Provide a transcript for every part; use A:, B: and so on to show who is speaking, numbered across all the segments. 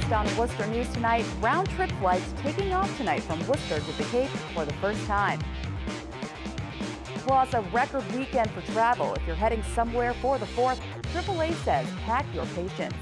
A: Next on Worcester News Tonight, round-trip flights taking off tonight from Worcester to the Cape for the first time. Plus, a record weekend for travel. If you're heading somewhere for the 4th, AAA says pack your patience.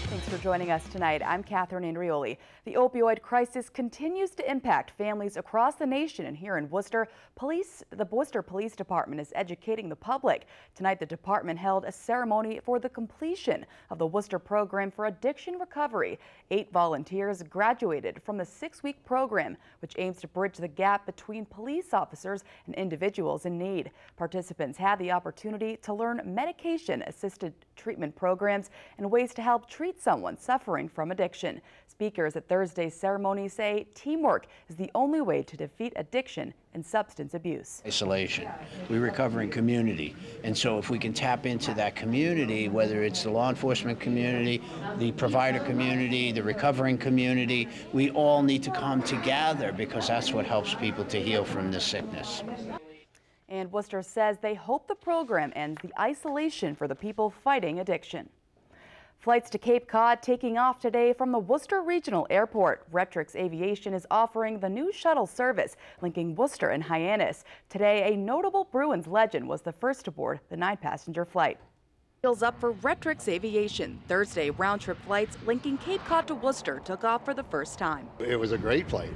A: Thanks for joining us tonight. I'm Catherine Andrioli. The opioid crisis continues to impact families across the nation, and here in Worcester, the Worcester Police Department is educating the public. Tonight, the department held a ceremony for the completion of the Worcester program for addiction recovery. 8 volunteers graduated from the 6-week program, which aims to bridge the gap between police officers and individuals in need. Participants had the opportunity to learn medication-assisted treatment programs and ways to help treat someone suffering from addiction. Speakers at Thursday's ceremony say teamwork is the only way to defeat addiction and substance abuse.
B: Isolation. We recover in community, and so if we can tap into that community, whether it's the law enforcement community, the provider community, the recovering community, we all need to come together because that's what helps people to heal from this sickness.
A: And Worcester says they hope the program ends the isolation for the people fighting addiction. Flights to Cape Cod taking off today from the Worcester Regional Airport. Retrix Aviation is offering the new shuttle service linking Worcester and Hyannis. Today, a notable Bruins legend was the first aboard the 9-passenger flight. Wheels up for Retrix Aviation. Thursday, round-trip flights linking Cape Cod to Worcester took off for the first time.
C: It was a great flight.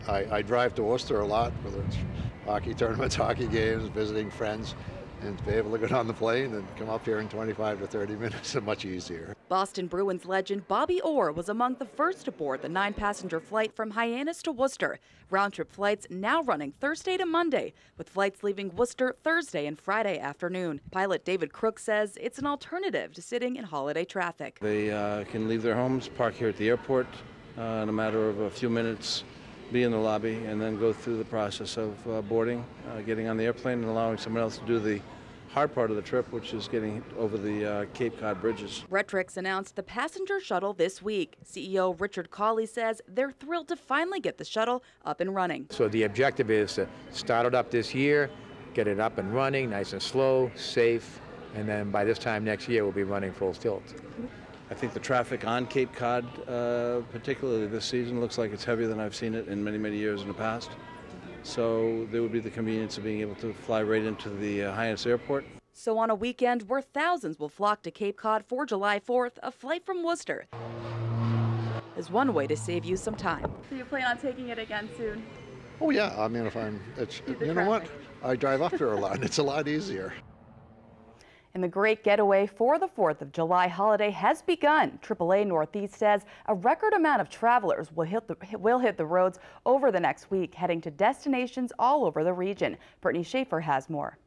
C: I drive to Worcester a lot, whether it's hockey tournaments, hockey games, visiting friends. And to be able to get on the plane and come up here in 25 to 30 minutes is much easier.
A: Boston Bruins legend Bobby Orr was among the first aboard the 9-passenger flight from Hyannis to Worcester. Round-trip flights now running Thursday to Monday, with flights leaving Worcester Thursday and Friday afternoon. Pilot David Crook says it's an alternative to sitting in holiday traffic.
D: They can leave their homes, park here at the airport in a matter of a few minutes, be in the lobby, and then go through the process of boarding, getting on the airplane, and allowing someone else to do the hard part of the trip, which is getting over the Cape Cod bridges.
A: Retrix announced the passenger shuttle this week. CEO Richard Cawley says they're thrilled to finally get the shuttle up and running.
E: So the objective is to start it up this year, get it up and running, nice and slow, safe, and then by this time next year we'll be running full tilt.
D: I think the traffic on Cape Cod, particularly this season, looks like it's heavier than I've seen it in many, many years in the past. So there would be the convenience of being able to fly right into the Hyannis Airport.
A: So on a weekend where thousands will flock to Cape Cod for July 4th, a flight from Worcester is one way to save you some time. Do you plan on taking it again soon?
C: Oh yeah, I mean, you know what? I drive up here a lot and it's a lot easier.
A: And the great getaway for the 4th of July holiday has begun. AAA Northeast says a record amount of travelers will hit the roads over the next week, heading to destinations all over the region. Brittany Schaefer has more.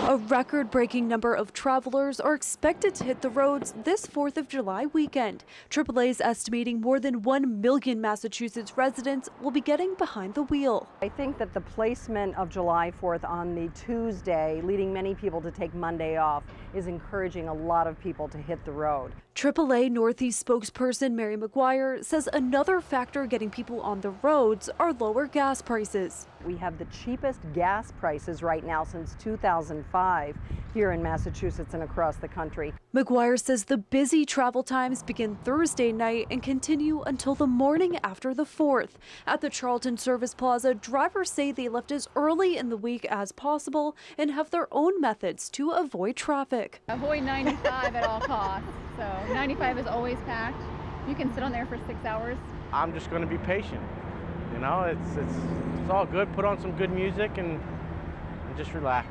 F: A record-breaking number of travelers are expected to hit the roads this 4th of July weekend. AAA is estimating more than 1 million Massachusetts residents will be getting behind the wheel.
G: I think that the placement of July 4th on the Tuesday, leading many people to take Monday off, is encouraging a lot of people to hit the road.
F: AAA Northeast spokesperson Mary McGuire says another factor getting people on the roads are lower gas prices.
G: We have the cheapest gas prices right now since 2005 here in Massachusetts and across the country.
F: McGuire says the busy travel times begin Thursday night and continue until the morning after the 4th. At the Charlton Service Plaza, drivers say they left as early in the week as possible and have their own methods to avoid traffic.
H: Avoid 95 at all costs. So 95 is always packed. You can sit on there for 6 hours.
I: I'm just going to be patient. You know, it's all good. Put on some good music and just relax.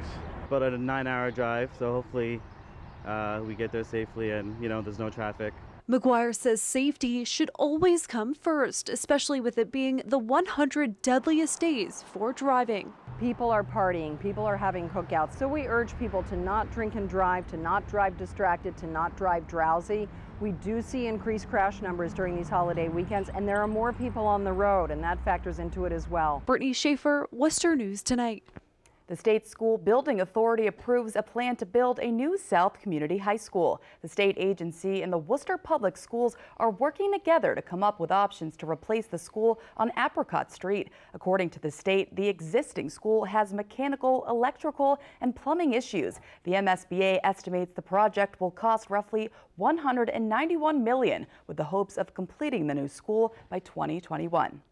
J: But a 9-hour drive, so hopefully we get there safely and, you know, there's no traffic.
F: McGuire says safety should always come first, especially with it being the 100 deadliest days for driving.
G: People are partying, people are having cookouts, so we urge people to not drink and drive, to not drive distracted, to not drive drowsy. We do see increased crash numbers during these holiday weekends, and there are more people on the road, and that factors into it as well.
F: Brittany Schaefer, Worcester News Tonight.
A: The state school building authority approves a plan to build a new South Community High School. The state agency and the Worcester Public Schools are working together to come up with options to replace the school on Apricot Street. According to the state, the existing school has mechanical, electrical, and plumbing issues. The MSBA estimates the project will cost roughly $191 million, with the hopes of completing the new school by 2021.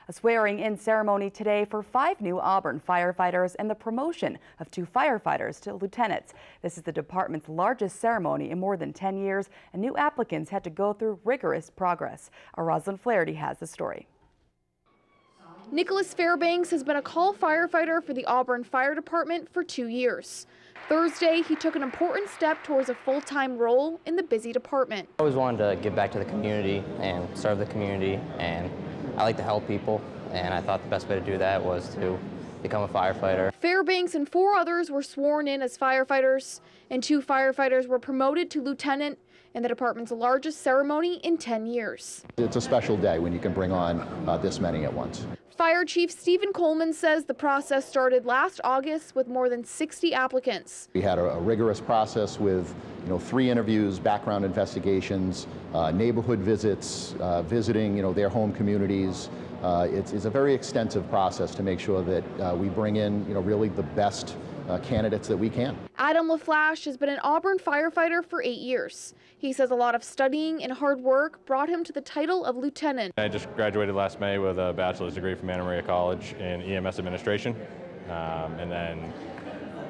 A: A swearing-in ceremony today for 5 new Auburn firefighters and the promotion of 2 firefighters to lieutenants. This is the department's largest ceremony in more than 10 years, and new applicants had to go through rigorous progress. Rosalind Flaherty has the story.
K: Nicholas Fairbanks has been a call firefighter for the Auburn Fire Department for 2 years. Thursday, he took an important step towards a full-time role in the busy department.
L: I always wanted to give back to the community and serve the community, and I like to help people, and I thought the best way to do that was to become a firefighter.
K: Fairbanks and 4 others were sworn in as firefighters, and 2 firefighters were promoted to lieutenant in the department's largest ceremony in 10 years.
M: It's a special day when you can bring on this many at once.
K: Fire Chief Stephen Coleman says the process started last August with more than 60 applicants.
M: We had a rigorous process with 3 interviews, background investigations, neighborhood visits, visiting their home communities. It's a very extensive process to make sure that we bring in really the best candidates that we can.
K: Adam LaFlash has been an Auburn firefighter for 8 years. He says a lot of studying and hard work brought him to the title of lieutenant.
N: I just graduated last May with a bachelor's degree from Anna Maria College in EMS administration, and then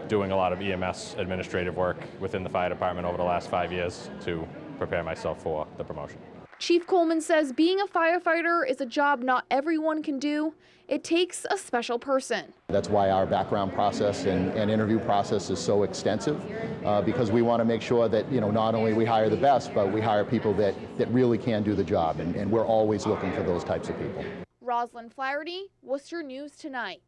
N: doing a lot of EMS administrative work within the fire department over the last 5 years to prepare myself for the promotion.
K: Chief Coleman says being a firefighter is a job not everyone can do. It takes a special person.
M: That's why our background process and interview process is so extensive, because we want to make sure that not only we hire the best, but we hire people that really can do the job, and we're always looking for those types of people.
K: Rosalind Flaherty, Worcester News Tonight.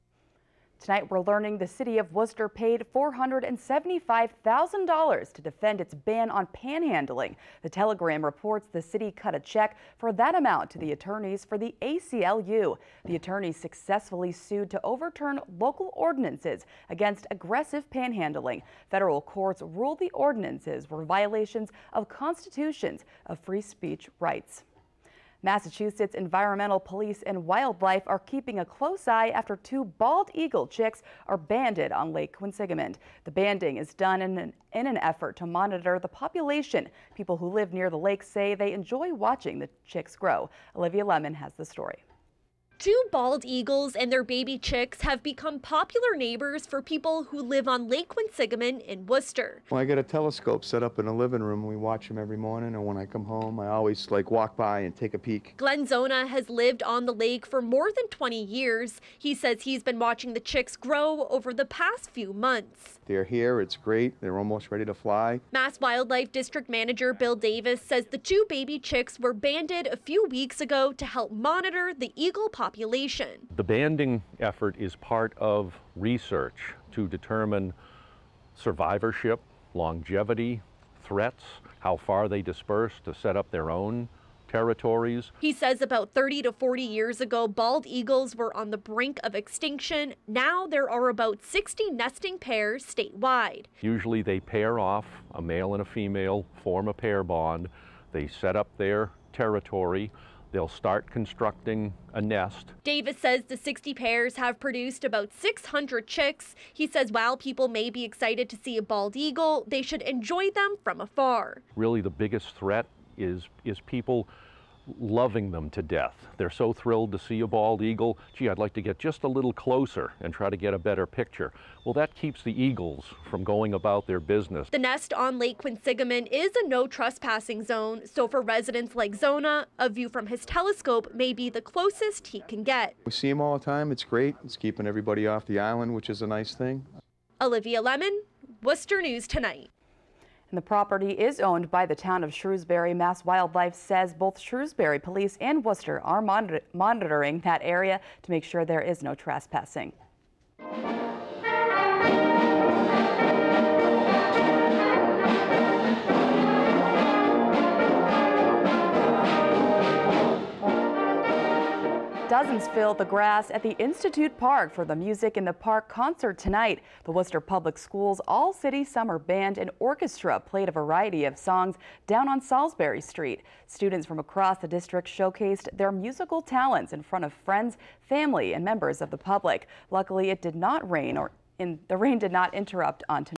A: Tonight, we're learning the city of Worcester paid $475,000 to defend its ban on panhandling. The Telegram reports the city cut a check for that amount to the attorneys for the ACLU. The attorneys successfully sued to overturn local ordinances against aggressive panhandling. Federal courts ruled the ordinances were violations of constitutions of free speech rights. Massachusetts Environmental Police and Wildlife are keeping a close eye after 2 bald eagle chicks are banded on Lake Quinsigamond. The banding is done in an effort to monitor the population. People who live near the lake say they enjoy watching the chicks grow. Olivia Lemon has the story.
O: 2 bald eagles and their baby chicks have become popular neighbors for people who live on Lake Quinsigamond in Worcester.
P: Well, I got a telescope set up in the living room. We watch them every morning, and when I come home, I always walk by and take a peek.
O: Glenn Zona has lived on the lake for more than 20 years. He says he's been watching the chicks grow over the past few months.
P: They're here. It's great. They're almost ready to fly.
O: Mass Wildlife District Manager Bill Davis says the 2 baby chicks were banded a few weeks ago to help monitor the eagle population.
Q: The banding effort is part of research to determine survivorship, longevity, threats, how far they disperse to set up their own territories.
O: He says about 30 to 40 years ago, bald eagles were on the brink of extinction. Now there are about 60 nesting pairs statewide.
Q: Usually they pair off, a male and a female form a pair bond. They set up their territory. They'll start constructing a nest.
O: Davis says the 60 pairs have produced about 600 chicks. He says while people may be excited to see a bald eagle, they should enjoy them from afar.
Q: Really the biggest threat is people loving them to death. They're so thrilled to see a bald eagle. Gee, I'd like to get just a little closer and try to get a better picture. Well, that keeps the eagles from going about their business.
O: The nest on Lake Quinsigamond is a no trespassing zone, so for residents like Zona, a view from his telescope may be the closest he can get.
P: We see them all the time. It's great. It's keeping everybody off the island, which is a nice thing.
O: Olivia Lemon, Worcester News Tonight.
A: And the property is owned by the town of Shrewsbury. Mass Wildlife says both Shrewsbury Police and Worcester are monitoring that area to make sure there is no trespassing. Dozens filled the grass at the Institute Park for the Music in the Park concert tonight. The Worcester Public Schools All-City Summer Band and Orchestra played a variety of songs down on Salisbury Street. Students from across the district showcased their musical talents in front of friends, family, and members of the public. Luckily, it did not rain, the rain did not interrupt on tonight's